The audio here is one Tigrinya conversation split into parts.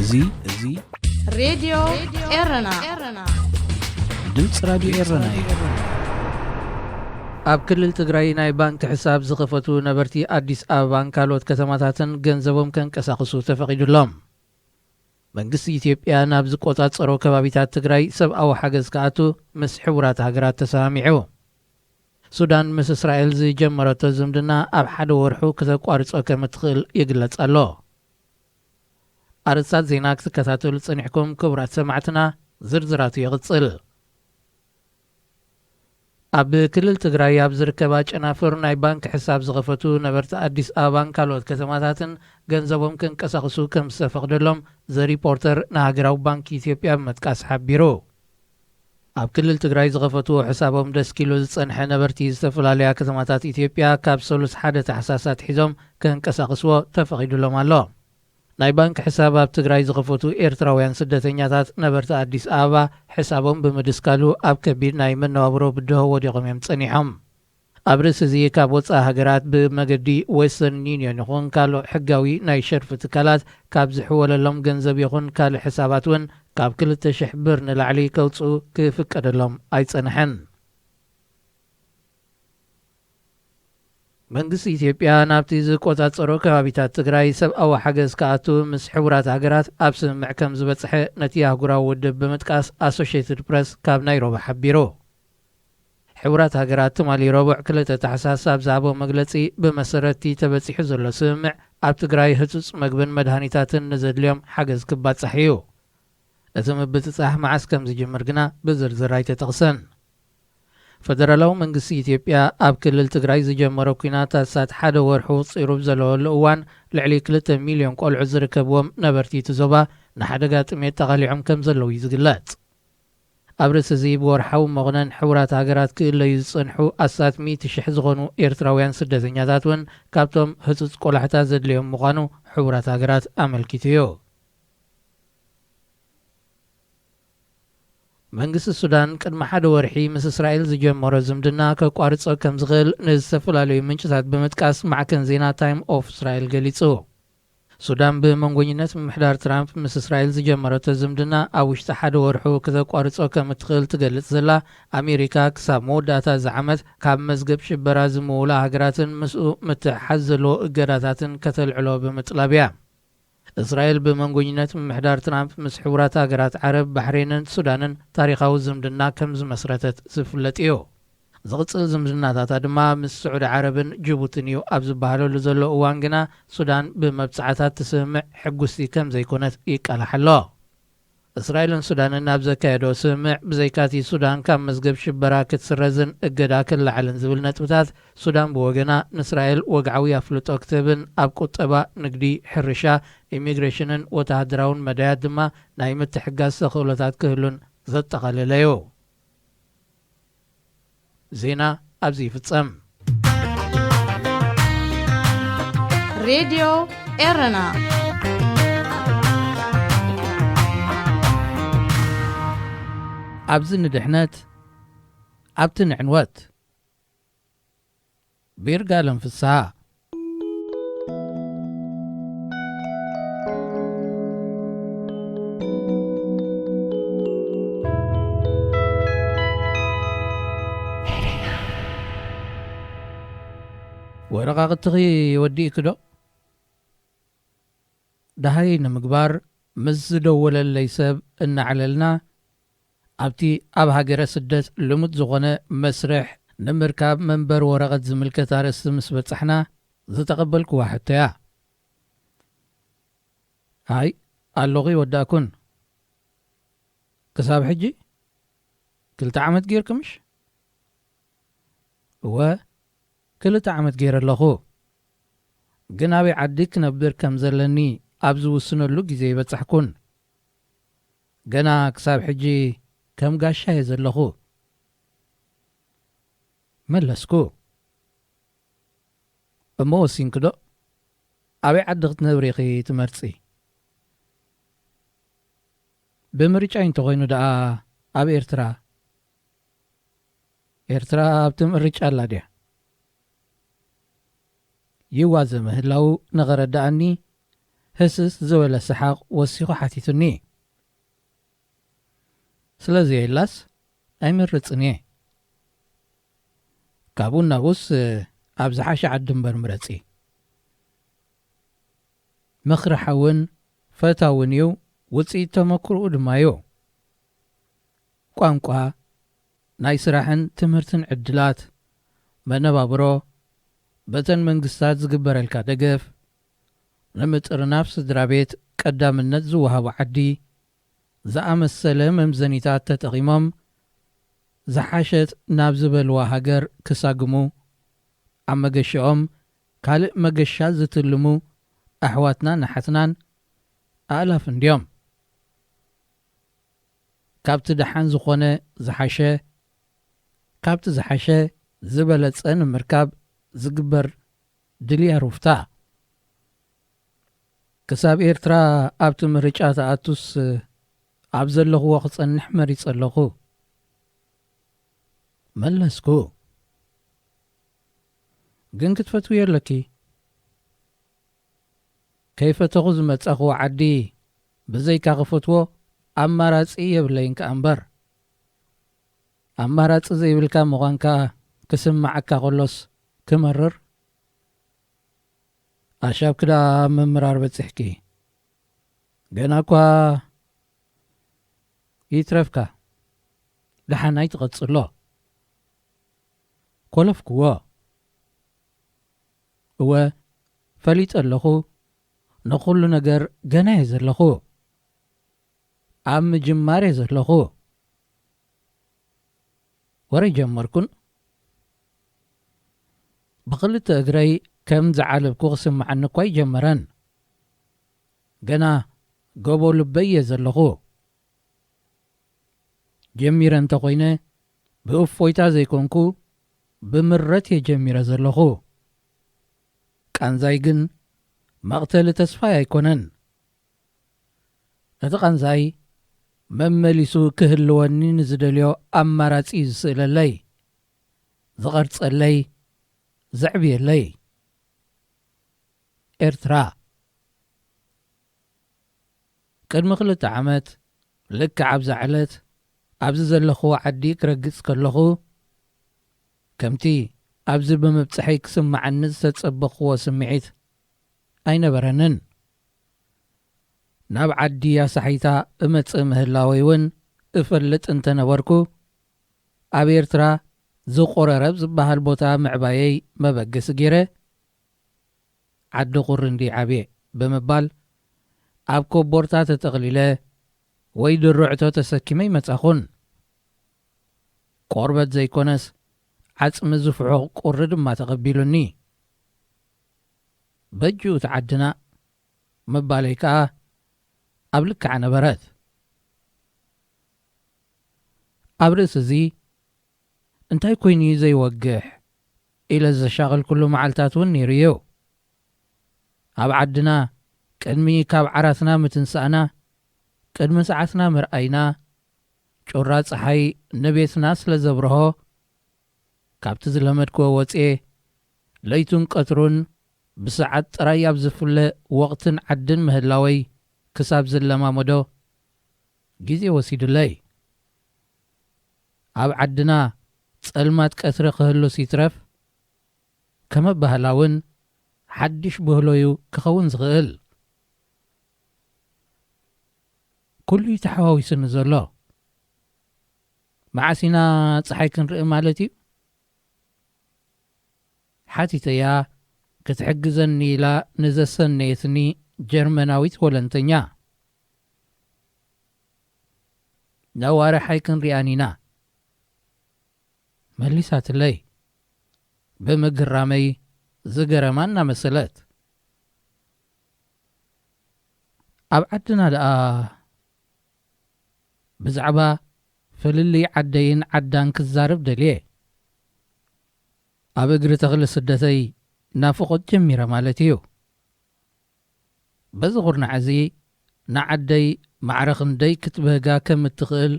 እዙይ ሬዲዮ ኤረና ድምጽ ራዲዮ ኤረና ኣብ ክልል ትግራይ ናይ ባንክ ሕሳብ ዝኸፈቱ ነበርቲ አዲስ አበባን ካልኦት ከተማታትን ገንዘቦም ከንቀሳቅሱ ተፈቂዱሎም። መንግስቲ ኢትዮጵያ ናብ ዝቆጻጸሮ ከባቢታት ትግራይ ሰብኣዊ ሓገዝ ከኣቱ ምስ ሕቡራት ሃገራት ተሰማሚዑ። ሱዳን ምስ እስራኤል ዝጀመረቶ ዝምድና ኣብ ሓደ ወርሑ ከተቋርጾ ከም እትኽእል ይግለጽ ኣሎ። ኣርእስታት ዜና ክትከታተሉ ጸኒሕኩም ክቡራት ሰማዕትና ዝርዝራቱ ይቕጽል። ኣብ ክልል ትግራይ ኣብ ዝርከባ ጨናፍር ናይ ባንክ ሕሳብ ዝኸፈቱ ነበርቲ አዲስ አበባን ካልኦት ከተማታትን ገንዘቦም ከንቀሳቅሱ ከም ዝተፈቅደሎም ዘሪፖርተር ንሃገራዊ ባንኪ ኢትዮጵያ ብምጥቃስ ሓቢሩ። ኣብ ክልል ትግራይ ዝኸፈትዎ ሕሳቦም ደስ ኪሎ ዝጸንሐ ነበርቲ ዝተፈላለያ ከተማታት ኢትዮጵያ ካብ 31 ታሕሳሳት ሒዞም ከንቀሳቅስዎ ተፈቂዱሎም ኣሎ። ናይ ባንክ ሕሳብ ኣብ ትግራይ ዝኸፈቱ ኤርትራውያን ስደተኛታት ነበርቲ አዲስ አበባ ሕሳቦም ብምድስካሉ ኣብ ከቢድ ናይ መነባብሮ ብድሆ ወዲቖም እዮም ጸኒሖም። ኣብ ርእሲ እዚ ካብ ወፃኢ ሃገራት ብመገዲ ዌስተርን ዩኒዮን ይኹን ካልእ ሕጋዊ ናይ ሸርፊ ትካላት ካብ ዝሕወለሎም ገንዘብ ይኹን ካልእ ሕሳባት እውን ካብ 2,000 ብር ንላዕሊ ከውፅኡ ክፍቀደሎም ኣይጸንሐን። መንግስቲ ኢትዮጵያ ናብቲ ዝቆጻጸሮ ከባቢታት ትግራይ ሰብኣዊ ሓገዝ ከኣቱ ምስ ሕቡራት ሃገራት ኣብ ስምምዕ ከም ዝበጽሐ ነቲ ኣህጉራዊ ውድብ ብምጥቃስ ኣሶሽየትድ ፕረስ ካብ ናይሮቢ ሓቢሩ። ሕቡራት ሃገራት ትማሊ ረቡዕ 2 ታሕሳስ ኣብ ዝሃቦ መግለጺ ብመሰረቲ ተበጺሑ ዘሎ ስምምዕ ኣብ ትግራይ ህጹጽ መግብን መድሃኒታትን ንዘድልዮም ሓገዝ ክባጽሕ እዩ። እቲ ምብፅጻሕ መዓስ ከም ዝጅምር ግና ብዝርዝር ኣይተጠቕሰን። ፈደራላዊ መንግስቲ ኢትዮጵያ ኣብ ክልል ትግራይ ዝጀመረ ኩናት ኣሳት ሓደ ወርሑ ፂሩ ብዘለወሉ እዋን ልዕሊ 2 ሚልዮን ቆልዑ ዝርከብዎም ነበርቲ እቲ ዞባ ንሓደጋ ጥሜት ተቐሊዖም ከም ዘለዉ እዩ ዝግለጽ። ኣብ ርእሲ እዚ ብወርሓዊ መቕነን ሕቡራት ሃገራት ክእለዩ ዝጸንሑ ኣሳት 100,000 ዝኾኑ ኤርትራውያን ስደተኛታት እውን ካብቶም ህጹጽ ቆላሕታት ዘድልዮም ምዃኑ ሕቡራት ሃገራት ኣመልኪቱ እዩ። መንግስቲ ሱዳን ቅድሚ ሓደ ወርሒ ምስ እስራኤል ዝጀመሮ ዝምድና ከቋርጾ ከም ዝኽእል ንዝተፈላለዩ ምንጭታት ብምጥቃስ ማዕከን ዜና ታይም ኦፍ እስራኤል ገሊጹ። ሱዳን ብመንጎኝነት ምምሕዳር ትራምፕ ምስ እስራኤል ዝጀመረቶ ዝምድና ኣብ ውሽጢ ሓደ ወርሑ ከተቋርጾ ከም እትኽእል ትገልጽ ዘላ ኣሜሪካ ክሳብ መወዳእታ ዝዓመት ካብ መዝገብ ሽበራ ዝምውላ ሃገራትን ምስኡ ምትሕሓዝ ዘለዎ እገዳታትን ከተልዕሎ ብምጥላብ እያ። እስራኤል ብመንጎኝነት ምምሕዳር ትራምፕ ምስ ሕቡራት ሃገራት ዓረብ ባሕሬንን ሱዳንን ታሪኻዊ ዝምድና ከም ዝመስረተት ዝፍለጥ እዩ። ዝቕጽል ዝምድናታታ ድማ ምስ ስዑድ ዓረብን ጅቡትን እዩ ኣብ ዝበሃለሉ ዘሎ እዋን ግና ሱዳን ብመብጻዕታት ትስምዕ ሕጉስቲ ከም ዘይኮነት ይቃላሕ ኣሎ። እስራኤልን ሱዳንን ኣብ ዘካየዶ ስምዕ ብዘይካቲ ሱዳን ካብ መዝገብ ሽበራ ክትስረዝን እገዳ ክላዓልን ዝብል ነጥብታት ሱዳን ብወገና ንእስራኤል ወግዓዊ ኣፍልጦ ክትብን ኣብ ቁጠባ ንግዲ ሕርሻ ኢሚግሬሽንን ወተሃደራውን መዳያት ድማ ናይ ምትሕጋዝ ተኽእሎታት ክህሉን ዘጠቓለለ እዩ። ዜና ኣብዚ ይፍጸም። ሬዲዮ ኤረና ኣብዚ ንድሕነት ኣብቲ ንዕንወት ቤርጋለም ፍስሓ ወረቓቕትኺ ወዲእክ ዶ? ዳሃይ ንምግባር ምስ ዝደወለለይ ሰብ እናዕለልና ኣብቲ ኣብ ሃገረ ስደት ልሙድ ዝኾነ መስርሕ ንምርካብ መንበር ወረቐት ዝምልከት ኣርእስቲ ምስ በጻሕና ዝተቐበልክዋ ሕቶ እያ። ሃይ ኣለኺ ይወዳእኩን ክሳብ ሕጂ 2 ዓመት ጌርክምሽ? እወ 2 ዓመት ገይረ ኣለኹ፣ ግን ኣበይ ዓዲ ክነብር ከም ዘለኒ ኣብ ዝውስነሉ ጊዜ ይበጻሕኩን። ገና ክሳብ ሕጂ ከም ጋሻ እየ ዘለኹ መለስኩ። እሞ ወሲንክ ዶ? ኣበይ ዓዲ ክትነብሪ ኢኺ ትመርጺ? ብምርጫይ እንተኾይኑ ደኣ ኣብ ኤርትራ ኣብቲ ምርጫ ኣላ ድያ? ይዋዘ ምህላው ንኸረዳእኒ ህስስ ዝበለ ሰሓቕ ወሲኹ ሓቲቱኒ ስለዚ የላስ ኣይምርፅን እየ ካብኡ ናብኡስ ኣብ ዝሓሸ ዓዲ እምበር ምረፂ ምኽርሓውን ፈታውን እዩ ውፅኢት ተመክርኡ ድማ እዩ ቋንቋ ናይ ስራሕን ትምህርትን ዕድላት መነባብሮ በተን መንግስታት ዝግበረልካ ደገፍ ንምጥርናፍ ስድራ ቤት ቀዳምነት ዝወሃቡ ዓዲ ዝኣመሰለ መምዘኒታት ተጠቒሞም ዝሓሸት ናብ ዝበልዋ ሃገር ክሳግሙ ኣብ መገሻኦም ካልእ መገሻ ዝትልሙ ኣሕዋትና ናሓትናን ኣእላፍ እንድዮም ካብቲ ደሓን ዝኾነ ዝሓሸ ካብቲ ዝሓሸ ዝበለጸ ንምርካብ ዝግበር ድልያ ሩፍታ ክሳብ ኤርትራ ኣብቲ ምርጫ ተኣቱስ ኣብ ዘለኽዎ ክጸንሕ መሪፅ ኣለኹ መለስኩ ግን ክትፈትው የለኪ ከይፈተኹ ዝመጸኽዎ ዓዲ ብዘይካ ክፈትዎ ኣማራጺ የብለይን ከ እምበር ኣማራጺ ዘይብልካ ምዃንካ ክስማዓካ ኸሎስ ክመርር ኣሻብ ክዳ ምምራር በፂሕኪ ገና እኳ ይትረፍካ ድሓናይ ትቐጽሎ ኮለፍክዎ እወ ፈሊጥ ኣለኹ ንኹሉ ነገር ገና እየ ዘለኹ ኣብ ምጅማር እየ ዘለኹ ወረይ ጀመርኩን ብኽልተ እግረይ ከም ዝዓለብኩ ክስማዓኒ እኳ ይጀመረን ገና ገቦ ልበይ እየ ዘለኹ ጀሚረ እንተኾይነ ብእፎይታ ዘይኮንኩ ብምረት እየ ጀሚረ ዘለኹ ቃንዛይ ግን መቕተሊ ተስፋይ ኣይኮነን እቲ ቃንዛይ መመሊሱ ክህልወኒ ንዝደልዮ ኣማራጺ ዝስእለለይ ዝቐርጸለይ ዘዕብየለይ ኤርትራ ቅድሚ 2 ዓመት ልክዕ ኣብዛ ዕለት ኣብዚ ዘለኽዎ ዓዲ ክረግጽ ከለኹ ከምቲ ኣብዚ ብምብፅሐይ ክስማዓኒ ዝተጸበኽዎ ስምዒት ኣይነበረንን ናብ ዓዲ ኣሳሒታ እመጽእ ምህላወይ እውን እፈልጥ እንተነበርኩ ኣብ ኤርትራ ዝቆረረብ ዝበሃል ቦታ ምዕባየይ መበገሲ ገይረ ዓዲ ቁርንዲ ዓብየ ብምባል ኣብ ኮቦርታ ተጠቕሊለ ወይ ድርዕቶ ተሰኪመ ይመጻኹን ቆርበት ዘይኮነስ ዓጽሚ ዝፍሑቕ ቁሪ ድማ ተቐቢሉኒ በጅኡ ተዓድና ምባለይ ከዓ ኣብ ልክዓ ነበረት ኣብ ርእሲ እዚ እንታይ ኮይኑ ዘይወግሕ ኢለ ዘሻغል ኩሉ መዓልታት እውን ነይሩ እዩ ኣብ ዓድና ቅድሚ ካብ ዓራትና ምትንሳእና ቅድሚ ሰዓትና ምርኣይና ጮራ ፀሓይ ንቤትና ስለ ዘብርሆ ካብቲ ዝለመድክዎ ወፅኤ ለይቱን ቀትሩን ብሰዓት ጥራይ ኣብ ዝፍለ ወቕትን ዓድን ምህላወይ ክሳብ ዘለማመዶ ግዜ ወሲዱለይ ኣብ ዓድና ጸልማት ቀትሪ ክህሉ ሲትረፍ ከመባህላውን ሓድሽ ብህሎዩ ክኸውን ዝኽእል ኩሉ ተሓዋዊስኒ ዘሎ መዓሲና ፀሓይ ክንርኢ ማለት እዩ ሓቲተያ ክትሕግዘኒ ኢላ ንዘሰነየትኒ ጀርመናዊት ወለንተኛ ነዋረ ሓይ ክንሪኣን ኢና መሊሳትለይ ብምግራመይ ዝገረማና መሰለት ኣብ ዓድና ደኣ ብዛዕባ ፍልልይ ዓደይን ዓዳን ክዛርብ ደልየ ኣብ እግሪ ተኽሊ ስደተይ ናፍቆት ጀሚረ ማለት እዩ በዚ ኹርናዕ እዚ ንዓደይ ማዕረኽንደይ ክትበህጋ ከም እትኽእል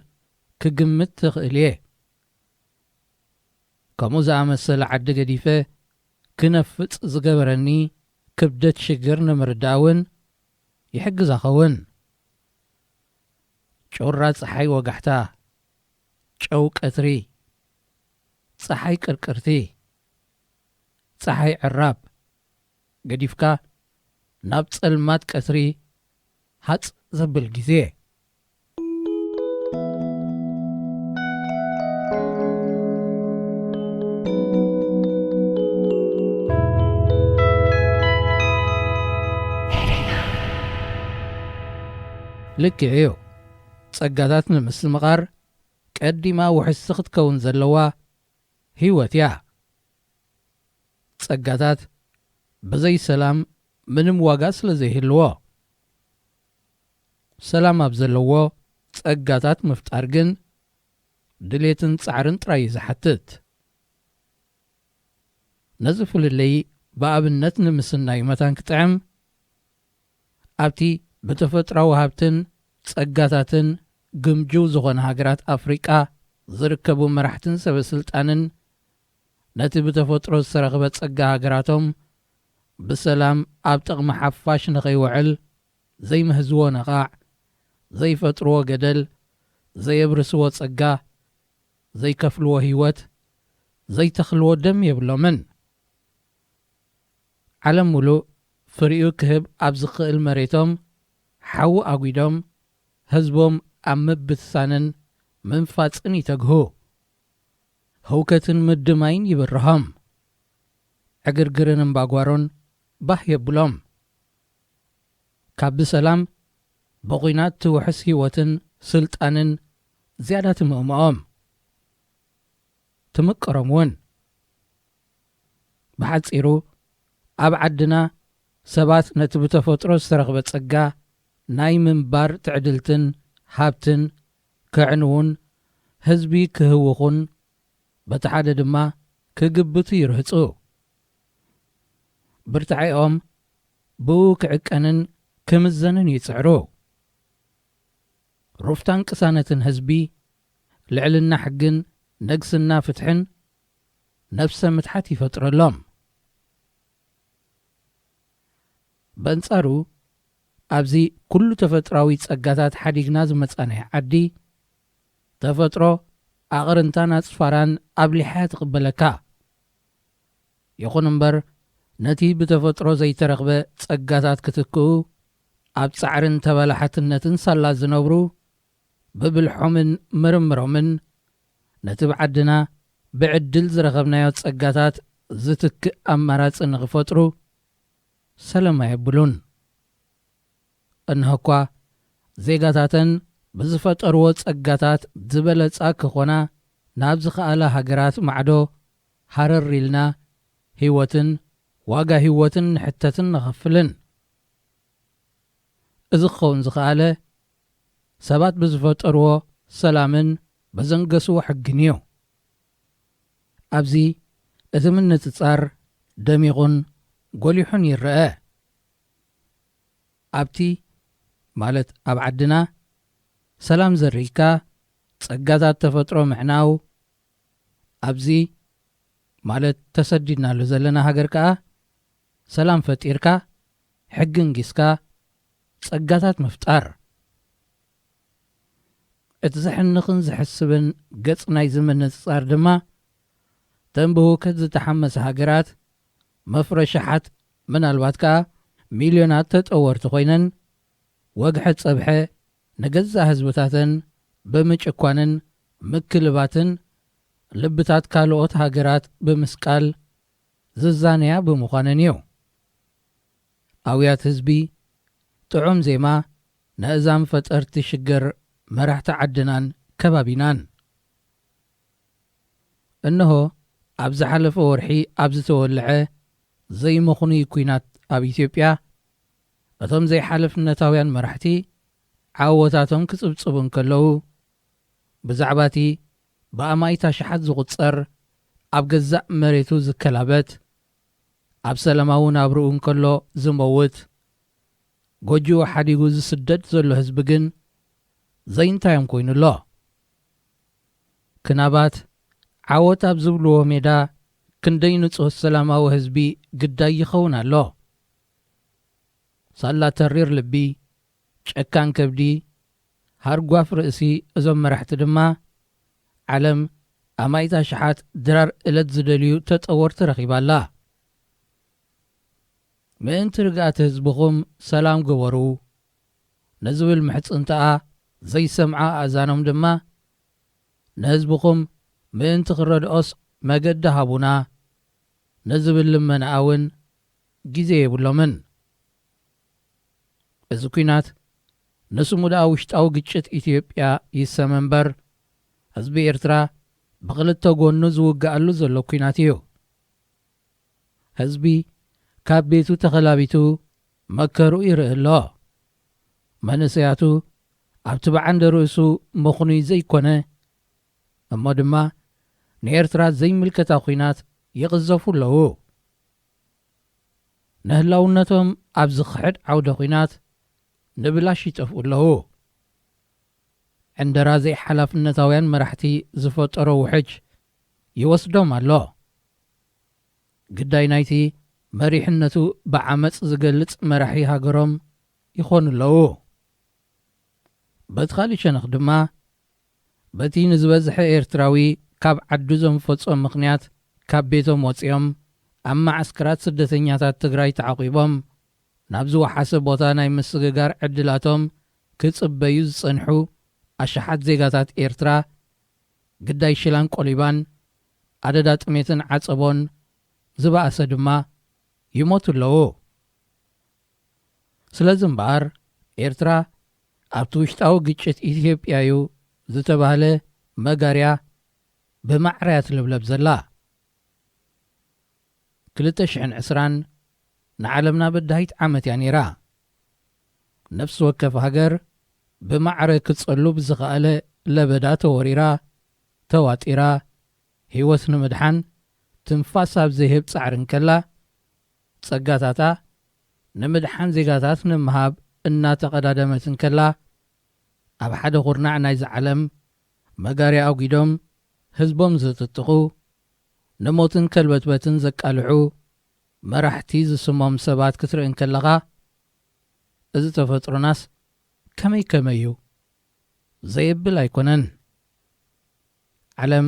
ክግምት ትኽእል እየ ከምኡ ዝኣመሰለ ዓዲ ገዲፈ ክነፍፅ ዝገበረኒ ክብደት ሽግር ንምርዳእውን يحجز أخون ጮራ ፀሓይ ወጋሕታ ጨው ቀትሪ ፀሓይ ቅርቅርቲ ፀሓይ ዕራብ ገዲፍካ ናብ ጸልማት ቀትሪ ሃጽ ዘብል ጊዜ ልክዕዮ ጸጋታት ንምስል መቓር ቀዲማ ውሕስ ክትከውን ዘለዋ ህይወት እያ ጸጋታት ብዘይ ሰላም ምንም ዋጋ ስለ ዘይህልዎ ሰላም ኣብ ዘለዎ ጸጋታት ምፍጣር ግን ድሌትን ጻዕርን ጥራይ ዝሓትት ነዚ ፍልለይ ብኣብነት ንምስናይ መታን ክጥዕም ኣብቲ ብተፈጥራዊ ሃብትን ጸጋታትን ግምጁው ዝኾነ ሃገራት ኣፍሪቃ ዝርከቡ መራሕትን ሰበስልጣንን ነቲ ብተፈጥሮ ዝሰረኽበ ጸጋ ሃገራቶም ብሰላም ኣብ ጥቕሚ ሓፋሽ ንኸይውዕል ዘይምህዝዎ ነቓዕ ዘይፈጥርዎ ገደል ዘየብርስዎ ጸጋ ዘይከፍልዎ ህይወት ዘይተኽልዎ ደም የብሎምን ዓለም ሙሉእ ፍሪኡ ክህብ ኣብ ዝኽእል መሬቶም ሓዊ ኣጒዶም ህዝቦም ኣብ ምብትሳንን ምንፋጽን ይተግሁ ህውከትን ምድማይን ይብርሆም ዕግርግርን እምባጓሮን ባህ የብሎም ካብ ብሰላም ብኹናት ትውሕስ ህይወትን ስልጣንን ዝያዳ ትምእምኦም ትምቀሮም እውን ብሓጺሩ ኣብ ዓድና ሰባት ነቲ ብተፈጥሮ ዝተረኽበ ጸጋ ናይ ምንባር ትዕድልትን ሃብትን ክዕንውን ህዝቢ ክህውኹን በቲ ሓደ ድማ ክግብቱ ይርህፁ ብርትዓኦም ብኡ ክዕቀንን ክምዘንን ይጽዕሩ ሩፍታን ቅሳነትን ህዝቢ ልዕልና ሕግን ነግስና ፍትሕን ነፍሰ ምትሓት ይፈጥረሎም በንጻሩ ኣብዚ ኩሉ ተፈጥራዊ ጸጋታት ሓዲግና ዝመጻነይ ዓዲ ተፈጥሮ ኣቕርንታን ኣጽፋራን ኣብ ሊሓያ ትቕበለካ ይኹን እምበር ነቲ ብተፈጥሮ ዘይተረኽበ ጸጋታት ክትክኡ ኣብ ጻዕርን ተበላሕትነትን ሳላ ዝነብሩ ብብልሖምን ምርምሮምን ነቲ ብዓድና ብዕድል ዝረኸብናዮ ጸጋታት ዝትክእ ኣማራጺ ንኽፈጥሩ ሰላም የብሉን እንኸኳ ዜጋታተን ብዝፈጠርዎ ጸጋታት ዝበለጻ ክኾና ናብ ዝኸኣላ ሃገራት ማዕዶ ሃረር ኢልና ህይወትን ዋጋ ህይወትን ንሕተትን ንኸፍልን እዚ ክኸውን ዝኸኣለ ሰባት ብዝፈጠርዎ ሰላምን በዘንገስዎ ሕግን እዩ ኣብዚ እቲ ምንጽጻር ደሚቑን ጐሊሑን ይርአ ኣብቲ ማለት ኣብ ዓድና ሰላም ዘሪካ ጸጋታት ተፈጥሮ ምዕናው ኣብዚ ማለት ተሰዲድናሉ ዘለና ሃገር ከዓ ሰላም ፈጢርካ ሕግን ጊስካ ጸጋታት ምፍጣር እቲ ዝሕንኽን ዝሕስብን ገጽ ናይ ዝምንጽጻር ድማ ተንብህውከት ዝተሓመሰ ሃገራት መፍረሻሓት ምናልባት ከዓ ሚልዮናት ተጠወርቲ ኾይነን ወግሐ ጸብሐ ንገዛ ህዝብታትን ብምጭኳንን ምክልባትን ልብታት ካልኦት ሃገራት ብምስቃል ዝዛነያ ብምዃነን እዩ ኣውያት ህዝቢ ጥዑም ዜማ ንእዛም ፈጠርቲ ሽግር መራሕቲ ዓድናን ከባቢናን እንሆ ኣብ ዝሓለፈ ወርሒ ኣብ ዝተወልዐ ዘይመኹኑ ኩናት ኣብ ኢትዮጵያ እቶም ዘይሓለፍነታውያን መራሕቲ ዓወታቶም ክጽብጽቡ እንከለዉ ብዛዕባቲ ብኣማይታ ሸሓት ዝቝጸር ኣብ ገዛእ መሬቱ ዝከላበት ኣብ ሰላማዊ ናብርኡ እንከሎ ዝመውት ጎጂኡ ሓዲጉ ዝስደድ ዘሎ ህዝቢ ግን ዘይንታዮም ኮይኑሎ ክናባት ዓወት ኣብ ዝብልዎ ሜዳ ክንደይ ንጹህ ሰላማዊ ህዝቢ ግዳይ ይኸውን ኣሎ ሳላ ተሪር ልቢ ጨካን ከብዲ ሃርጓፍ ርእሲ እዞም መራሕቲ ድማ ዓለም ኣማይታ ሸሓት ድራር እለት ዝደልዩ ተጠወርቲ ረኺባላ ምእንቲ ርግኣት ህዝብኹም ሰላም ገበሩ ነዝብል ምሕፅንተኣ ዘይሰምዓ ኣዛኖም ድማ ንህዝብኹም ምእንቲ ክረድኦስ መገዲ ሃቡና ነዝብል ልመናኣ እውን ግዜ የብሎምን እዚ ኩናት ንስሙዳ ውሽጣዊ ግጭት ኢትዮጵያ ይሰመ እምበር ህዝቢ ኤርትራ ብኽልተ ጎኑ ዝውግኣሉ ዘሎ ኩናት እዩ ህዝቢ ካብ ቤቱ ተኸላቢቱ መከሩ ይርኢ ኣሎ መንእሰያቱ ኣብቲ በዓንደ ርእሱ መኹኑይ ዘይኮነ እሞ ድማ ንኤርትራ ዘይምልከታ ኩናት ይቕዘፉ ኣለዉ ንህላውነቶም ኣብ ዝኽሕድ ዓውደ ኩናት ንብላሽ ይጠፍኡ ኣለዉ ዕንደራ ዘይሓላፍነታውያን መራሕቲ ዝፈጠሮ ውሕጅ ይወስዶም ኣሎ ግዳይ ናይቲ መሪሕነቱ ብዓመፅ ዝገልጽ መራሒ ሃገሮም ይኾኑ ኣለዉ በቲ ካልእ ሸነኽ ድማ በቲ ንዝበዝሐ ኤርትራዊ ካብ ዓዱ ዘንፈጾም ምኽንያት ካብ ቤቶም ወፂኦም ኣብ ማዓስከራት ስደተኛታት ትግራይ ተዓቂቦም ናብ ዝወሓሰ ቦታ ናይ ምስግጋር ዕድላቶም ክጽበዩ ዝጸንሑ ኣሽሓት ዜጋታት ኤርትራ ግዳይ ሽላን ቆሊባን ኣደዳ ጥሜትን ዓጸቦን ዝበኣሰ ድማ ይሞቱ ኣለዉ ስለዚ እምበኣር ኤርትራ ኣብቲ ውሽጣዊ ግጭት ኢትዮጵያ እዩ ዝተባህለ መጋርያ ብማዕርያ ትልብለብ ዘላ 2020 ንዓለምና በዳሂት ዓመት እያ ነይራ ነፍሲ ወከፍ ሃገር ብማዕረ ክጸሉ ብዝኸኣለ ለበዳ ተወሪራ ተዋጢራ ህይወት ንምድሓን ትንፋስ ኣብ ዘይህብ ጻዕርን ከላ ጸጋታታ ንምድሓን ዜጋታት ንምሃብ እናተቐዳደመትን ከላ ኣብ ሓደ ኹርናዕ ናይ ዝዓለም መጋርያ ኣጉዶም ህዝቦም ዝጥጥቑ ንሞትን ከልበትበትን ዘቃልዑ መራሕቲ ዝስሞም ሰባት ክትርእን ከለኻ እዚ ተፈጥሮናስ ከመይ እዩ ዘየብል ኣይኮነን ዓለም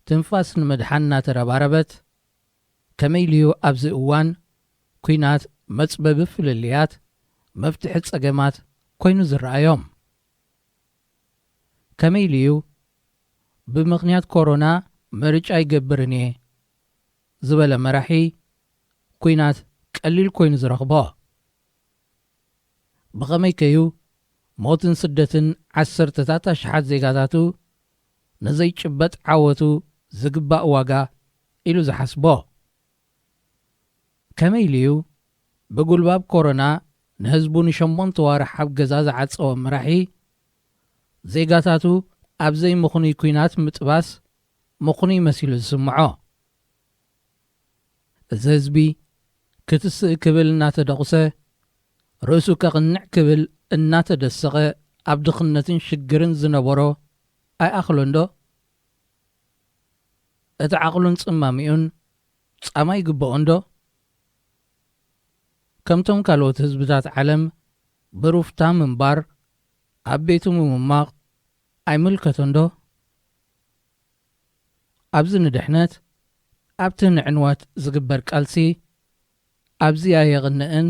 ትንፋስ ንምድሓን እናተረባረበት ከመይ ልዩ ኣብዚ እዋን ኩናት መፅበቢ ፍልልያት መፍትሒ ጸገማት ኮይኑ ዝረኣዮም ከመይ ልዩ ብምኽንያት ኮሮና ምርጫ ይገብርን እየ ዝበለ መራሒ ኩናት ቀሊል ኮይኑ ዝረኽቦ ብኸመይ ከዩ ሞትን ስደትን ዓሰርተታት ኣሽሓት ዜጋታቱ ንዘይጭበጥ ዓወቱ ዝግባእ ዋጋ ኢሉ ዝሓስቦ ከመይ ልዩ ብጉልባብ ኮሮና ንህዝቡ ን8 ዋርሕ ኣብ ገዛ ዝዓፀወ መራሒ ዜጋታቱ ኣብ ዘይምኹኑይ ኩናት ምጥባስ ምኹኑይ መሲሉ ዝስምዖ እዚ ህዝቢ ክትስእ ክብል እናተደቑሰ ርእሱ ከቕንዕ ክብል እናተደሰቐ ኣብ ድኽነትን ሽግርን ዝነበሮ ኣይኣኽሎንዶ እቲ ዓቕሉን ጽማሚኡን ጻማ ይግብኦንዶ ከምቶም ካልኦት ህዝብታት ዓለም ብሩፍታ ምንባር ኣብ ቤቱ ምምማቕ ኣይምልከቶንዶ ኣብዚ ንድሕነት ኣብቲ ንዕንወት ዝግበር ቃልሲ ኣብዚ ኣየቕንዕን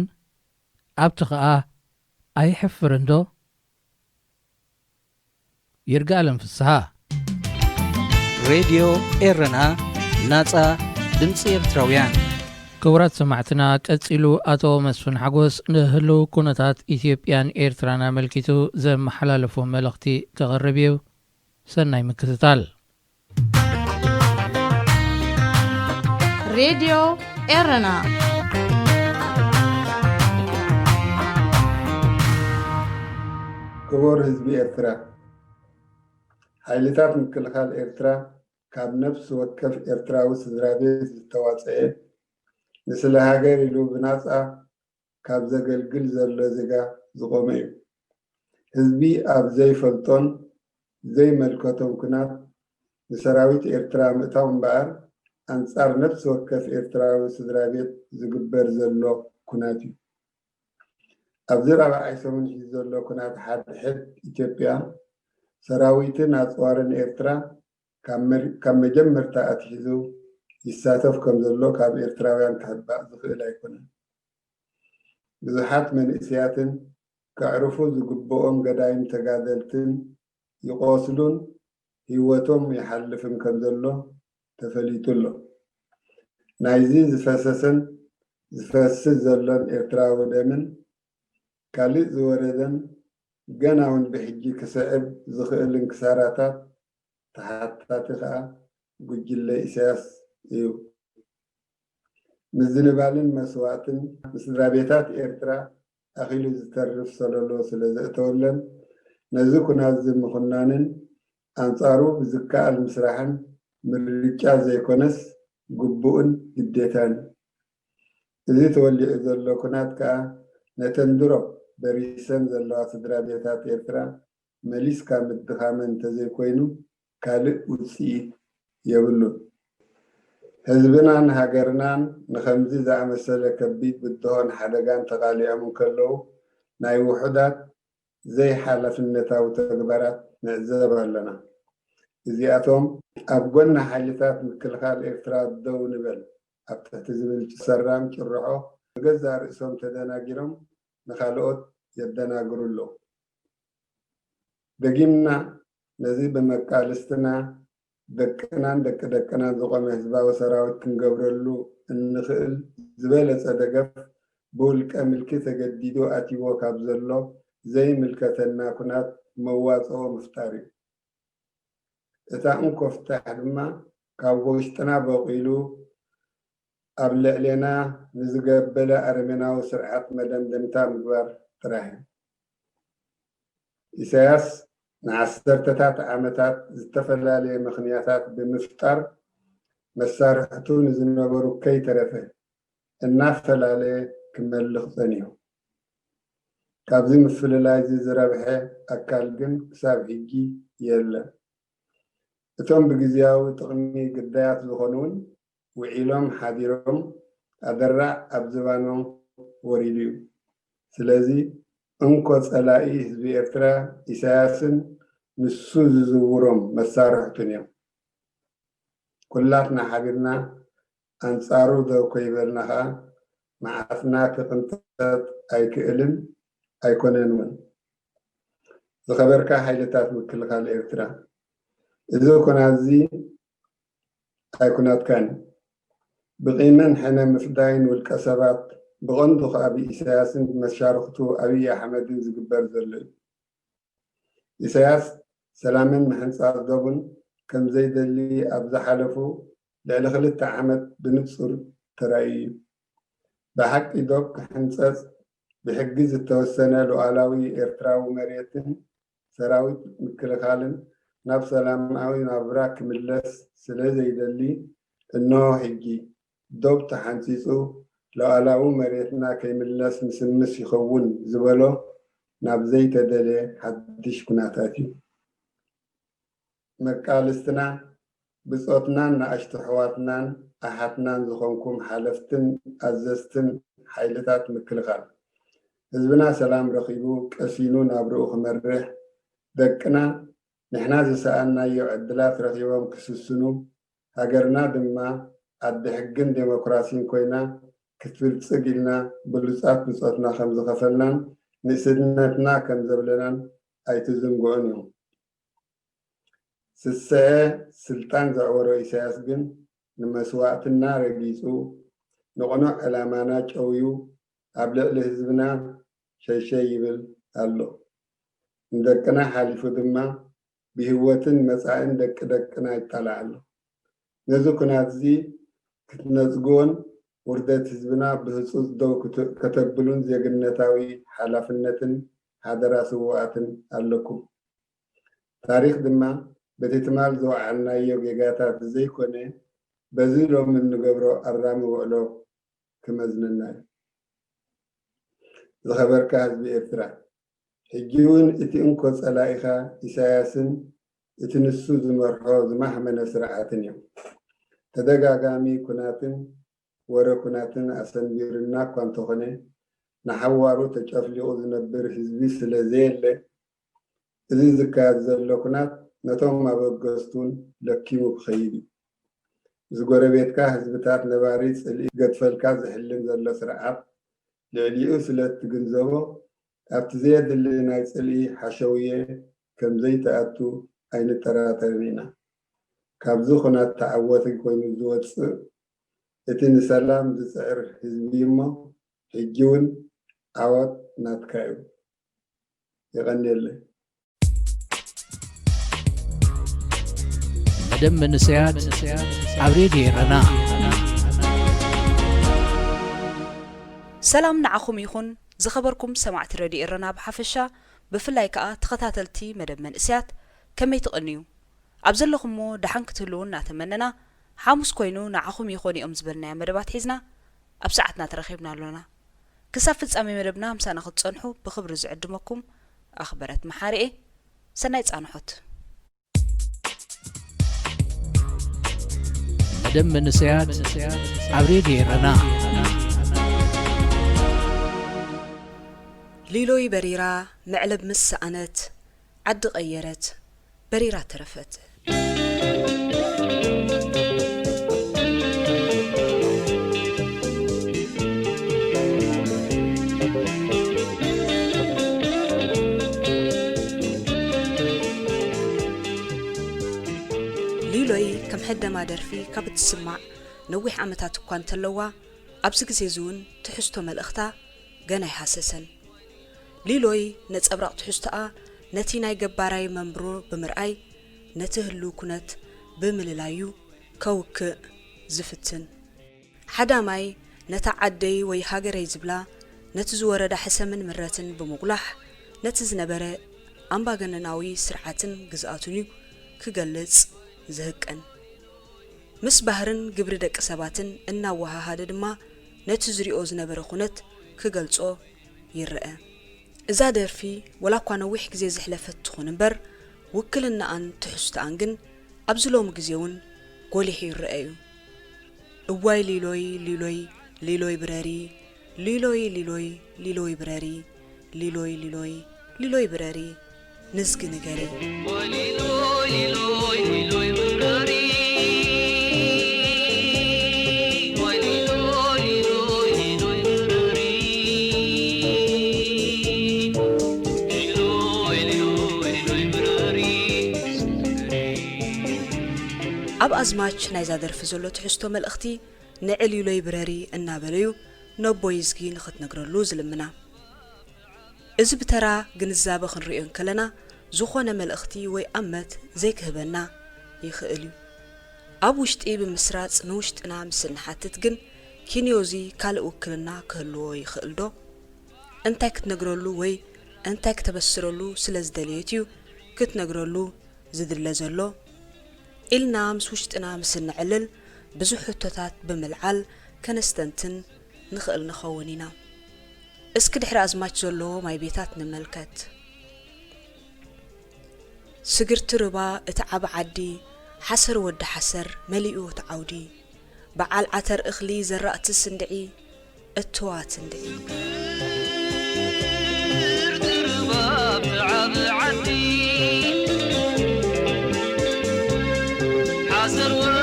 ኣብቲ ኸኣ ኣይሕፍርንዶ ይርጋለም ፍስሓ ሬድዮ ኤረና ናጻ ድምፂ ኤርትራውያን ክቡራት ሰማዕትና ቀጺሉ ኣቶ መስፍን ሓጎስ ንህልው ኩነታት ኢትዮጵያን ኤርትራን ኣመልኪቱ ዘመሓላለፎ መልእኽቲ ከቕርብ እዩ ሰናይ ምክትታል ሬድዮ ኤረና ክቡር ህዝቢ ኤርትራ ሓይልታት ምክልኻል ኤርትራ ካብ ነፍሲ ወከፍ ኤርትራዊ ስድራቤት ዝተዋፅአ ንስለ ሃገር ኢሉ ብናፃ ካብ ዘገልግል ዘሎ ዜጋ ዝቆመ እዩ ህዝቢ ኣብ ዘይፈልጦን ዘይመልከቶም ኩናት ንሰራዊት ኤርትራ ምእታው እምበኣር ኣንጻር ነፍሲ ወከፍ ኤርትራዊ ስድራቤት ዝግበር ዘሎ ኩናት እዩ ኣብዚ ራብዓይ ሰሙን ሒዙ ዘሎ ኩናት ሓድሕድ ኢትዮጵያ ሰራዊትን ኣፅዋርን ኤርትራ ካብ መጀመርታ ኣትሒዙ ይሳተፍ ከም ዘሎ ካብ ኤርትራውያን ክሕባእ ዝኽእል ኣይኮነን። ብዙሓት መንእስያትን ከዕርፉ ዝግብኦም ገዳይም ተጋደልትን ይቆስሉን ህይወቶም ይሓልፍን ከም ዘሎ ተፈሊጡ ኣሎ። ናይዚ ዝፈሰስን ዝፈስስ ዘሎን ኤርትራዊ ደምን ካልእ ዝወረደን ገና እውን ብሕጂ ክስዕብ ዝኽእልን ክሳራታት ተሓታቲ ከዓ ጉጅለ ኢሳያስ እዩ። ምዝንባልን መስዋዕትን ምስድራ ቤታት ኤርትራ ኣኺሉ ዝተርፍ ሰለሎ ስለ ዘእተወለን ነዚ ኩናት ምኹናንን ኣንጻሩ ብዝከኣል ምስራሕን ምርጫ ዘይኮነስ ግቡእን ግዴታን እዚ ተወሊዑ ዘሎ ኩናት ከዓ ነተን ድሮ በሪሰን ዘለዋ ስድራ ቤታት ኤርትራ መሊስካ ምድኻመን እንተዘይኮይኑ ካልእ ውፅኢት የብሉን። ህዝብናን ሃገርናን ንከምዚ ዝኣመሰለ ከቢድ ብድሆን ሓደጋን ተቃሊዖም ከለዉ ናይ ውሑዳት ዘይሓላፍነታዊ ተግባራት ንዕዘብ ኣለና። እዚኣቶም ኣብ ጎና ሓይልታት ምክልኻል ኤርትራ ደው ንበል ኣብ ትሕቲ ዝብል ሰራም ጭርሖ ገዛ ርእሶም ተደናጊሮም ንካልኦት የደናግሩ ኣለዉ። ደጊምና ነዚ ብመቃልስትና ደቅናን ደቂ ደቅናን ዝቆመ ህዝባዊ ሰራዊት ክንገብረሉ እንኽእል ዝበለፀ ደገፍ ብውልቀ ምልኪ ተገዲዱ ኣትይዎ ካብ ዘሎ ዘይምልከተና ኩናት መዋፅኦ ምፍጣር እዩ። እታ እንኮፍታሕ ድማ ካብ ውሽጥና በቂሉ ኣብ ልዕልና ንዝገበለ ኣረመናዊ ስርዓት መደምደምታ ምግባር ጥራሕ እዩ። ኢሳያስ ንዓሰርተታት ዓመታት ዝተፈላለየ ምክንያታት ብምፍጣር መሳርሕቱ ንዝነበሩ ከይተረፈ እናፈላለየ ክመልኽ ፀኒሑ። ካብዚ ምፍልላይ ዝረብሐ ኣካል ግን ክሳብ ሕጂ የለን። እቶም ብግዝያዊ ጥቕሚ ግዳያት ዝኾኑን ውዒሎም ሓዲሮም ኣደራዕ ኣብ ዝባኖም ወሪዱ እዩ። ስለዚ እንኮ ፀላኢ ህዝቢ ኤርትራ ኢሳያስን ንሱ ዝዝውሮም መሳርሕቱን እዮም። ኩላትና ሓቢርና ኣንጻሩ ደው ኮይበልና ከዓ መዓትና ክቅንጠጥ ኣይክእልን ኣይኮነን እውን። ዝኸበርካ ሓይልታት ምክልኻል ኤርትራ እዚ ኩናት እዚ ኣይኩናትካን ብቂመን ሕነ ምፍዳይን ውልቀ ሰባት ብቐንዱ ከዓ ብኢሳያስን መሻርክቱ ኣብይ ኣሕመድን ዝግበር ዘሎ እዩ። ኢሳያስ ሰላምን ምሕንፃፅ ዶቡን ከም ዘይደሊ ኣብ ዝሓለፉ ልዕሊ 2 ዓመት ብንጹር ተራእዩ እዩ። ብሓቂ ዶብ ክሕንፀፅ ብሕጊ ዝተወሰነ ሉዓላዊ ኤርትራዊ መሬትን ሰራዊት ምክልኻልን ናብ ሰላማዊ ናብራ ክምለስ ስለ ዘይደሊ እነሆ ሕጂ ዶብ ተሓንፂፁ ሉዓላዊ መሬትና ከይምለስ ምስምስ ይኸውን ዝበሎ ናብ ዘይተደለየ ሓድሽ ኩናታት እዩ። መቃልስትና ብፆትናን ንኣሽቱ ኣሕዋትናን ኣሓትናን ዝኾንኩም ሓለፍትን ኣዘዝትን ሓይልታት ምክልኻል ህዝብና ሰላም ረኺቡ ቀሲኑ ናብርኡ ክመርሕ ደቅና ንሕና ዝሰኣናዮ ዕድላት ረኺቦም ክስስኑ ሃገርና ድማ ዓዲ ሕግን ዴሞክራሲን ኮይና ክትብልፅግ ኢልና ብሉፃት ብፆትና ከም ዝኸፈልናን ንእስነትና ከም ዘብለናን ኣይትዝንግዑን እዮም። ስሰአ ስልጣን ዘዕወሮ ኢሳያስ ግን ንመስዋዕትና ረጊፁ ንቑኑዕ ዕላማና ጨውዩ ኣብ ልዕሊ ህዝብና ሸይሸይ ይብል ኣሎ። ንደቅና ሓሊፉ ድማ ብህወትን መፃእን ደቂ ደቅና ይጠላዕ ኣሎ። ነዚ ኩናት እዚ ክትነፅግዎን ውርደት ህዝብና ብህፁፅ ደው ከተብሉን ዜግነታዊ ሓላፍነትን ሓደራ ስውኣትን ኣለኩም። ታሪክ ድማ በቲ ትማል ዝወዓልናዮ ጌጋታት ዘይኮነ በዚ ሎሚ እንገብሮ ኣራሚ ውዕሎ ክመዝነና እዩ። ዝኸበርካ ህዝቢ ኤርትራ ሕጂ እውን እቲ እንኮ ፀላኢኻ ኢሳያስን እቲ ንሱ ዝመርሖ ዝማሕመነ ስርዓትን እዮም። ተደጋጋሚ ኩናትን ወረ ኩናትን ኣሰንቢርና እኳ እንተኾነ ንሓዋሩ ተጨፍሊቑ ዝነብር ህዝቢ ስለ ዘየለ እዚ ዝካየድ ዘሎ ኩናት ነቶም ኣበገዝቱን ለኪሙ ክኸይድ እዩ። ዝጎረቤትካ ህዝብታት ነባሪ ፅልኢ ገድፈልካ ዝሕልን ዘሎ ስርዓት ልዕሊኡ ስለ እትግንዘቦ ኣብቲ ዘየድሊ ናይ ፅልኢ ሓሸውየ ከም ዘይተኣቱ ኣይንጠራጠርን ኢና። ካብዚ ኩናት ተዓወቲ ኮይኑ ዝወፅእ እቲ ንሰላም ዝፅዕር ህዝቢ እሞ ሕጂ እውን ዓወት ናትካ እዩ። ይቐኒየለይ። መደብ መንስያት ኣብ ሬድዮ ኤረና። ሰላም ንዓኹም ይኹን ዝኸበርኩም ሰማዕቲ ሬድዮ ኤረና ብሓፈሻ ብፍላይ ከዓ ተኸታተልቲ መደብ መንእስያት ከመይ ትቕንዩ ኣብ ዘለኹምሞ ድሓን ክትህልው እናተመነና ሓሙስ ኮይኑ ንዓኹም ይኹን እዮም ዝበልናዮ መደባት ሒዝና ኣብ ሰዓትና ተረኺብና ኣለና። ክሳብ ፍጻሜ መደብና ምሳና ክትጸንሑ ብኽብሪ ዝዕድመኩም ኣኽበረት መሓሪኤ ሰናይ ጻንሖት። መደብ መንስያት ኣብ ሬድዮ ኤረና። ሊሎይ በሪራ መዕለብ ምስ ሰኣነት ዓዲ ቀየረት በሪራ ተረፈት። ሊሎይ ከም ሕደማ ደርፊ ካብ እትስማዕ ነዊሕ ዓመታት እኳ እንተለዋ ኣብዚ ግዜ እውን ትሕዝቶ መልእኽታ ገና ይሃሰሰን። ሊሎይ ነጸብራቕ ትሕዝቶኣ ነቲ ናይ ገባራይ መንብሮ ብምርኣይ ነቲ ህሉ ኩነት ብምልላዩ ከውክእ ዝፍትን ሓዳማይ ነታ ዓደይ ወይ ሃገረይ ዝብላ ነቲ ዝወረዳ ሕሰምን ምረትን ብምጉላሕ ነቲ ዝነበረ ኣምባገነናዊ ስርዓትን ግዝኣቱን ክገልጽ ዝህቀን ምስ ባህርን ግብሪ ደቂ ሰባትን እናወሃሃደ ድማ ነቲ ዝሪኦ ዝነበረ ኩነት ክገልጾ ይርአ። እዛ ደርፊ ወላ እኳ ነዊሕ ግዜ ዝሕለፈት ትኹን እምበር ውክልናኣን ትሕዝቶኣን ግን ኣብዚ ሎሚ ግዜ እውን ጎሊሑ ይርአዩ። እዋይ ሊሎይ ሊሎይ ሊሎይ ብረሪ ሊሎይ ሊሎይ ሊሎይ ብረሪ ሊሎይ ሊሎይ ሊሎይ ብረሪ ንዝጊ ንገሪ ሊሎይ ሊሎይ ሊሎይ ብረሪ ኣብ ኣዝማች ናይዛ ደርፊ ዘሎ ትሕዝቶ መልእኽቲ ንዕሊሎይ ብረሪ እናበለዩ ነቦይ ዝጊ ንኽትነግረሉ ዝልምና። እዚ ብተራ ግንዛበ ክንሪኦ ከለና ዝኾነ መልእኽቲ ወይ ኣመት ዘይክህበና ይኽእል እዩ። ኣብ ውሽጢ ብምስራጽ ንውሽጥና ምስል ንሓትት ግን ኪንዮዚ ካልእ ውክልና ክህልዎ ይኽእል ዶ? እንታይ ክትነግረሉ ወይ እንታይ ክተበስረሉ ስለ ዝደልየት እዩ ክትነግረሉ ዝድለ ዘሎ? ኢልና ምስ ውሽጥና ምስል ንዕልል ብዙሕ ሕቶታት ብምልዓል ከነስተንትን ንኽእል ንኸውን ኢና። እስኪ ድሕሪ ኣዝማች ዘለዎ ማይ ቤታት ንመልከት። ስግርቲ ርባ እቲ ዓብ ዓዲ ሓሰር ወዲ ሓሰር መሊኡ እቲ ዓውዲ በዓል ዓተር እኽሊ ዘራእቲ ስንድዒ እትዋት እንድዒ حسر ورد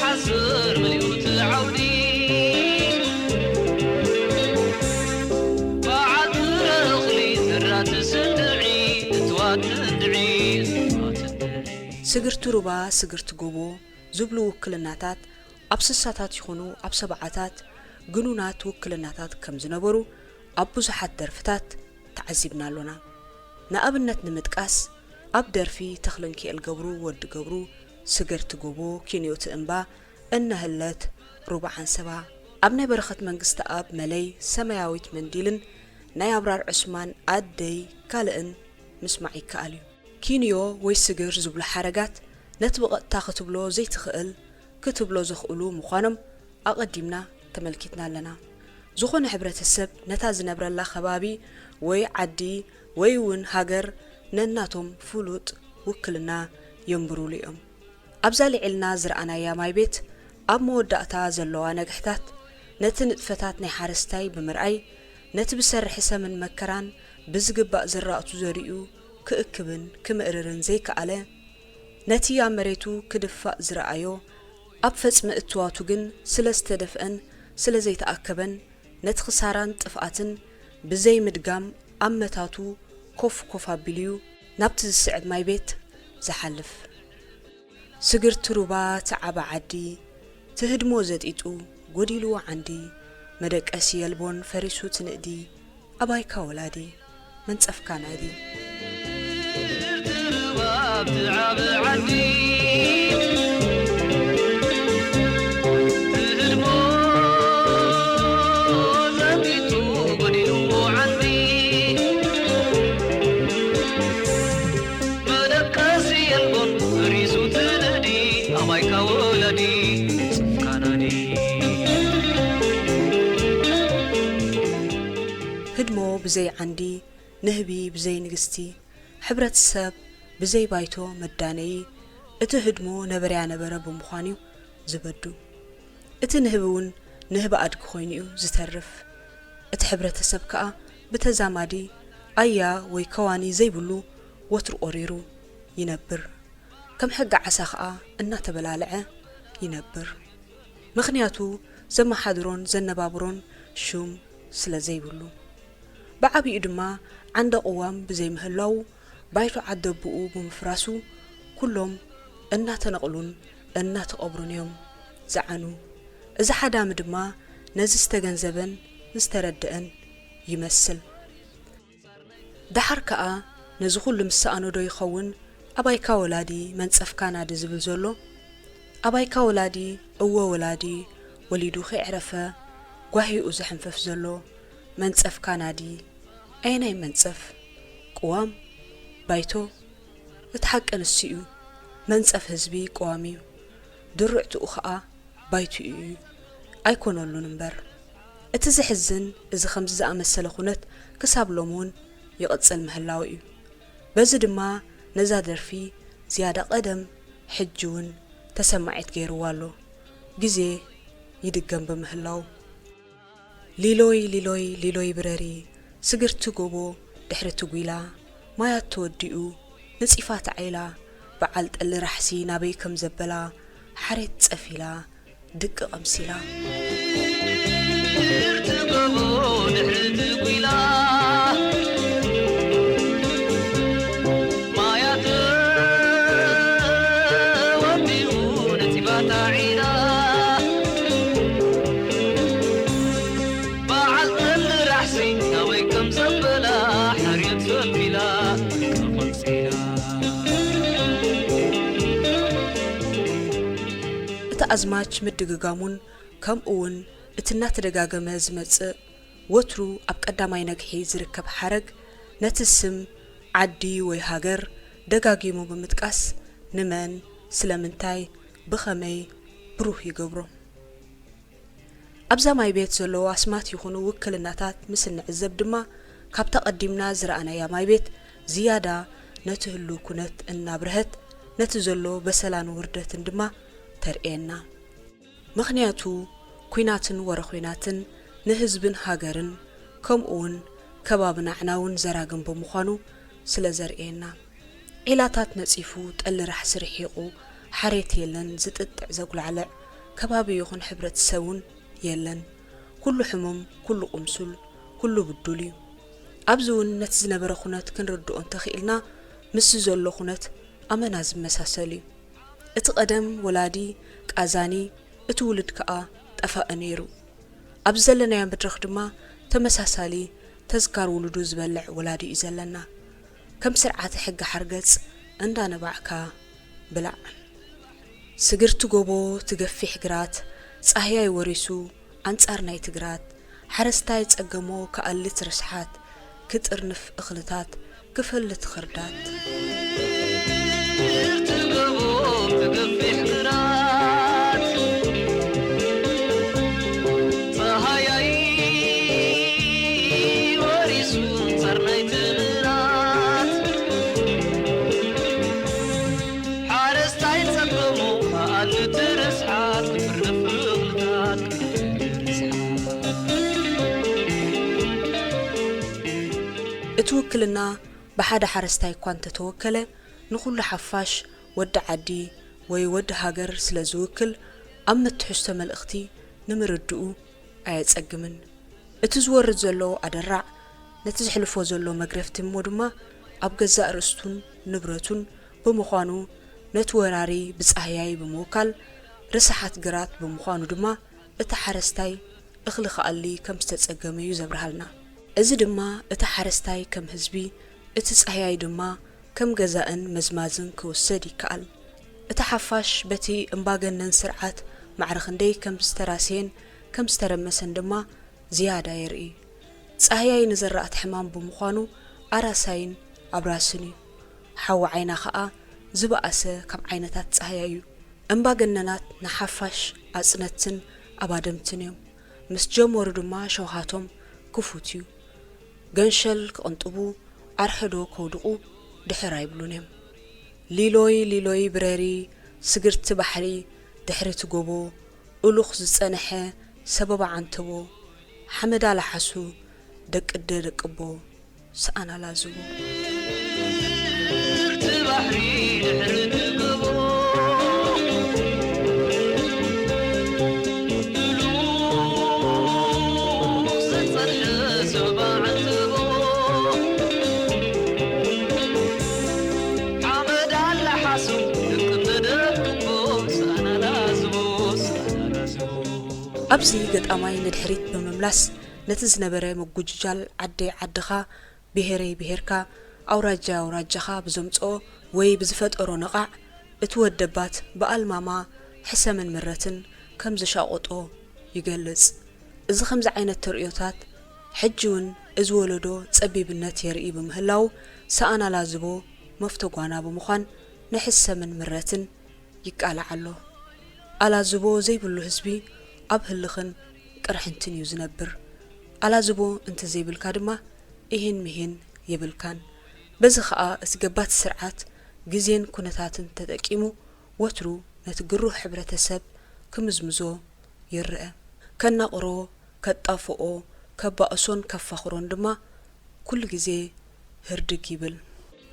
حسر مليوت عودي بعد رخلي ذرات سندعي اتوات ندعي سجرت ربا سجرت جوبو زبلو وكلناتات أبسساتات يخونو أبسبعاتات جنونات وكلناتات كم زنبرو أبوزحات درفتات تعذبنا لنا نقبلنا نمتقاس ኣብ ደርፊ ተኽልንኪ الجبرو ወድ ገብሩ ስገርት ጎቦ ኪንዮት እንባ እነህለት ሩባዓን ሰባ ኣብ ናይ በረኸት መንግስቲ ኣብ መለይ ሰማያዊት መንዲልን ናይ አብራር ዑስማን ኣደይ ካልእን ምስማዕ ይከኣል እዩ። ኪንዮ ወይ ስግር ዝብሉ ሓረጋት ነቲ ብቐጥታ ክትብሎ ዘይትኽእል ክትብሎ ዝኽእሉ ምዃኖም ኣቐዲምና ተመልኪትና ኣለና። ዝኾነ ሕብረተሰብ ነታ ዝነብረላ ከባቢ ወይ ዓዲ ወይ እውን ሃገር ነናቶም ፍሉጥ ውክልና የንብሩሉ እዮም። ኣብዛ ልዕልና ዝረኣናያ ማይ ቤት ኣብ መወዳእታ ዘለዋ ነግሕታት ነቲ ንጥፈታት ናይ ሓረስታይ ብምርኣይ ነቲ ብሰርሕ ሰምን መከራን ብዝግባእ ዝራእቱ ዘሪኡ ክእክብን ክምእርርን ዘይከኣለ ነቲ ኣብ መሬቱ ክድፋእ ዝረኣዮ ኣብ ፈጽሚ እትዋቱ ግን ስለ ዝተደፍአን ስለ ዘይተኣከበን ነቲ ክሳራን ጥፍኣትን ብዘይ ምድጋም ኣብ መታቱ ኮፍ ኮፍ ኣቢልዩ ናብቲ ዝስዕብ ማይ ቤት ዝሓልፍ ስግርቲ ሩባ ተዓባ ዓዲ ትህድሞ ዘጢጡ ጎዲሉ ዓንዲ መደቀሲ የልቦን ፈሪሱ ትንእዲ ኣባይካ ወላዲ መንጸፍካ ናዲ ህድሞ ብዘይ ዓንዲ ንህቢ ብዘይ ንግስቲ ሕብረት ሰብ ብዘይ ባይቶ መዳነይ እቲ ህድሞ ነበርያ ነበረ ብምዃኑ ዝበዱ እቲ ንህብውን ንህብ ኣድጊ ኮይኑ ዝተርፍ እቲ ሕብረተሰብ ከዓ ብተዛማዲ ኣያ ወይ ከዋኒ ዘይብሉ ወትሩ ቆሪሩ ይነብር ከም ሕጊ ዓሳ ከዓ እናተበላለዐ ይነብር ምኽንያቱ ዘመሓድሮን ዘነባብሮን ሹም ስለ ዘይብሉ ብዓብኡ ድማ ዓንደ ቅዋም ብዘይ ምህላው ባይቶ ዓደብኡ ብምፍራሱ ኩሎም እናተነቕሉን እናተቐብሩን እዮም ዝዓኑ እዚ ሓዳም ድማ ነዚ ዝተገንዘበን ዝተረድአን ይመስል ድሓር ከዓ ነዚ ኩሉ ምሳኣኖ ዶ ይኸውን ኣባይካ ወላዲ መንጸፍካ ናዲ ዝብል ዘሎ ኣባይካ ወላዲ እወ ወላዲ ወሊዱ ኸዕረፈ ጓሂኡ ዝሕንፈፍ ዘሎ መንጸፍካ ናዲ ኣይናይ መንጸፍ ቅዋም ባይቶ እቲ ሓቂ ንስኡ መንጸፍ ህዝቢ ቅዋም እዩ ድርዕትኡ ከዓ ባይቱ እዩ ኣይኮነሉን እምበር እቲ ዝሕዝን እዚ ከምዚ ዝኣመሰለ ኩነት ክሳብ ሎም እውን ይቕጽል ምህላው እዩ በዚ ድማ ነዛ ደርፊ ዝያዳ ቀደም ሕጂ እውን ተሰማዒት ገይርዋ ኣሎ ግዜ ይድገም በምህላው ሊሎይ ሊሎይ ሊሎይ ብረሪ ስግርቲ ጎቦ ድሕሪ ትጉላ ማያት ተወዲኡ ንጽፋት ዓይላ በዓል ጠሊ ራሕሲ ናበይ ከም ዘበላ ሓሬት ጸፊላ ድቂ ቀምሲላ ኣዝማች ምድግጋሙን ከምኡውን እትናተደጋገመ ዝመጽእ ወትሩ ኣብ ቀዳማይ ነግሒ ዝርከብ ሓረግ ነቲ ስም ዓዲ ወይ ሃገር ደጋጊሙ ብምጥቃስ ንመን ስለምንታይ ብኸመይ ብሩህ ይገብሮ ኣብዛ ማይ ቤት ዘለዎ ኣስማት ይኹኑ ውክልናታት ምስ ንዕዘብ ድማ ካብ ተቐዲምና ዝረኣናያ ማይ ቤት ዝያዳ ነቲ ህሉ ኩነት እናብርህት ነቲ ዘሎ በሰላን ውርደትን ድማ ተርኤና ምኽንያቱ ኩናትን ወረኹናትን ንህዝብን ሃገርን ከምኡውን ከባብና ዕናውን ዘራግን ብምዃኑ ስለ ዘርኤና ዒላታት ነጺፉ ጠሊ ራሕሲ ርሒቑ ሓሬት የለን ዝጥጥዕ ዘጉላዕልዕ ከባቢ ይኹን ሕብረተሰቡን የለን ኩሉ ሕሙም ኩሉ ቁምሱል ኩሉ ብዱል እዩ ኣብዚ እውን ነቲ ዝነበረ ኩነት ክንርድኦ እንተኽኢልና ምስ ዘሎ ኩነት ኣመና ዝመሳሰል እዩ እቲ ቀደም ወላዲ ቃዛኒ እቲ ውልድ ከዓ ጠፋእ ነይሩ ኣብ ዘለናዮ መድረኽ ድማ ተመሳሳሊ ተዝካር ውልዱ ዝበልዕ ወላዲ እዩ ዘለና ከም ስርዓት ሕጊ ሓርገጽ እንዳነባዕካ ብላዕ ስግርቲ ጎቦ ትገፊሕ ግራት ጻህያይ ወሪሱ ኣንጻር ናይ ትግራት ሓረስታይ ጸገሞ ከኣልት ርስሓት ክጥርንፍ እኽልታት ክፈልት ኽርዳት እትውክልና بحدا حرستاي كوانت توكله نخل حفاش ود عدي وي ود هاجر سلازوكل أم تحسه ملأختي نمردو أيتصقمن اتزور زلو أدرع نتزحلفو زلو مغرفت مودما أبجزاء رستون نبرتون بمخانو نتوراري بصحياي بموكال رسحات قرات بمخانو دما اتحرستاي اخلق قالي كم تتصقمي يزبرهلنا إذا دما اتحرستاي كم حزبي اتتصحياي دما كم جزاءن مزمازن كوسد يكال اتحفاش بتي امباغنن سرعات معرخندي كم ستراسين كم سترمسن دما زيادة يرئي صحياي نزرعت حمام بمخانو أراساين عبراسني حو عينا خاء زبأسه كم عينتات صحيايو امباغننات نحفاش أصنتن أبادمتنيوم مس جمور دما شوهاتهم كفوتيو غنشل كأنطبو أرحدو كودقو دحرا يبلونهم ليلوي براري سجرت بحري دحرت قبو ألوخ زصنحة سبب عنتبو حمد على حسو دك قبو سأنا لازبو بحري دحرت قبو أبزي قد أماي ندحريت بمملاس نتزنبري مجوجال عدخا بهيركا أوراجخا بزمتو وي بزفت أرونقع اتودبات بقال ماما حسمن مرتن كم زشاقطو يقلز إذا خمز عين الترقيوتات حجون إزولدو تصبي بالنت يرئي بمهلاو سأنا لازبو مفتوقانا بمخان نحس من مرتن يقال علو ألازبو زي بلو حزبي أبهلخن قرحنتن يزنبر ألازبو انت زي بالكادما إهن مهن يبلكان بزخاء اسقبات السرعات جزين كونتاتن تتاكيمو وترو نتقرو حبرة السب كمزمزو يرأى كنقرو كتطافقو كبأسون كفاخرون دما كل جزي هردك يبل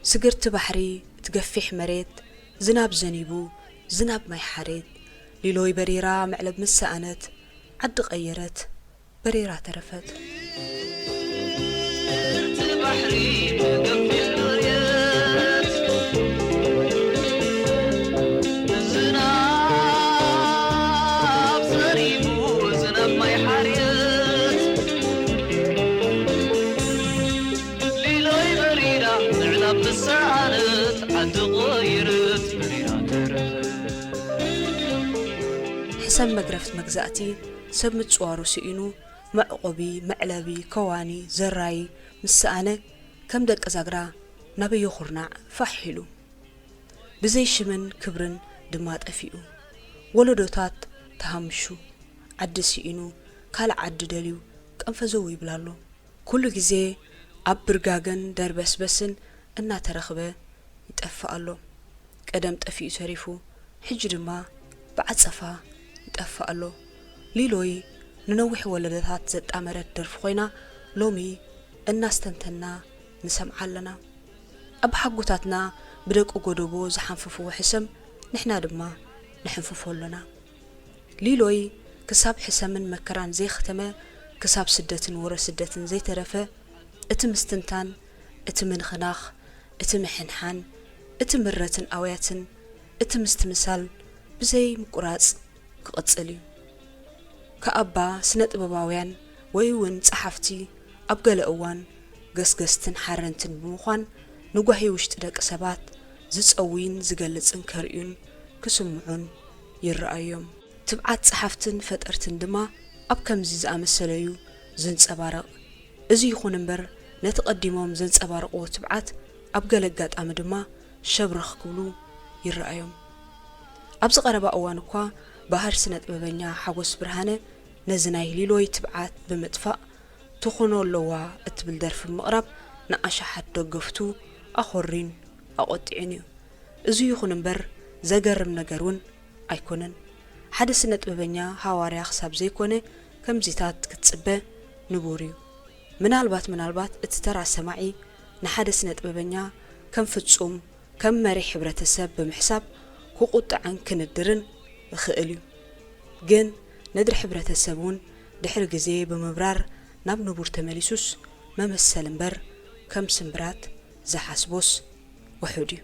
سجرت بحري تقفيح مريت زناب زنيبو زناب ماي حريت ليلوي بريرة معلب مسانت عد غيرت بريرة ترفت بحري تقفيح مريت زناب زنيبو زناب ماي حريت ليلوي بريرة معلب مسانت عد غيرت بريرة ترفت حسن مقرفت مجزأتي سبمت صوارو سئينو معقبي معلبي كواني زراي مسأنة كم دك أزاقرا نبي يخرنع فحلو بزي شمن كبرن دمات أفيقو ولدوتات تهمشو عد سئينو كال عد دليو كأنفزوي بلالو كل جزي أبرقاقن در بسن إنا ترخبه يتأفقالو قدم تأفيق سريفو حجر ما بعد صفا يتأفقالو ليلوي ننوح ولدتات زد أمرت درف خوينا لومي الناس تنتنا نسمع لنا أب حقوتاتنا بدك أقودبو زحنففو حسم نحنا دما نحنففو لنا ليلوي كساب حسمن مكران زي ختمه كساب سدتن ورا سدتن زي ترفه اتمستنتان اتمن خناخ اتمحنحان اتمرتن أوياتن اتمستمثال بزي مقراص كقصلي كأبا سنت بباويان ويون صحفتي أبقل أوان قسقستن حرنتن بمخان نقوحي وشت دك سبات زصوين زقلصن كريون كسمعون يرأيهم تبعات صحفتن فترتن دما أب كمزي زأمسليو زنصبارق إزي يخون امبر نتقدمهم زنصبارقو تبعات أبقل قات أمدما شبرخ كبلو يرأيهم أبز قربا أوانكوا بحر سنت ببنيا حوس برهانه نزناي ليلوي تبعات بمدفع تخونو اللوا اتبل درف المقرب نقاشا حد دقفتو أخورين أقطعنيو إزو يخون امبر زقرم نقرون أيكونن حد سنت ببنيا حواري أخساب زيكونه كم زيتات كتسبه نبوريو من البات اتترى سماعي ንሓደ ስነ ጥበበኛ ከም ፍጹም ከም መሪሕ ሕብረተሰብ ብምሕሳብ ክቁጥዕን ክንድርን ይኽእል እዩ ግን ነድሪ ሕብረተሰብ እውን ድሕሪ ግዜ ብምብራር ናብ ንቡር ተመሊሱስ መመሰል እምበር ከም ስምብራት ዝሓስቦስ ውሑድ እዩ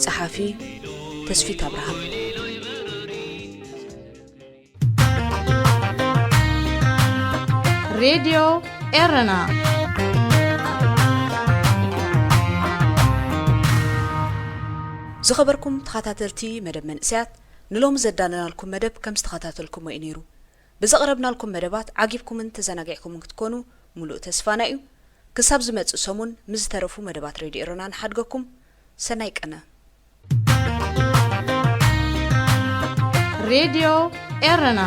ጸሓፊ ተስፊት አብርሃም ሬድዮ ኤረና ዝኸበርኩም ተኸታተልቲ መደብ መንእስያት ንሎም ዘዳለናልኩም መደብ ከም ዝተኸታተልኩም ወይ ነይሩ ብዘቕረብናልኩም መደባት ዓጊብኩምን ተዘናጊዕኩምን ክትኮኑ ሙሉእ ተስፋና እዩ ክሳብ ዝመጽእ ሰሙን ምዝተረፉ መደባት ሬድዮ ኤረና ንሓድገኩም ሰናይ ቀነ ሬድዮ ኤረና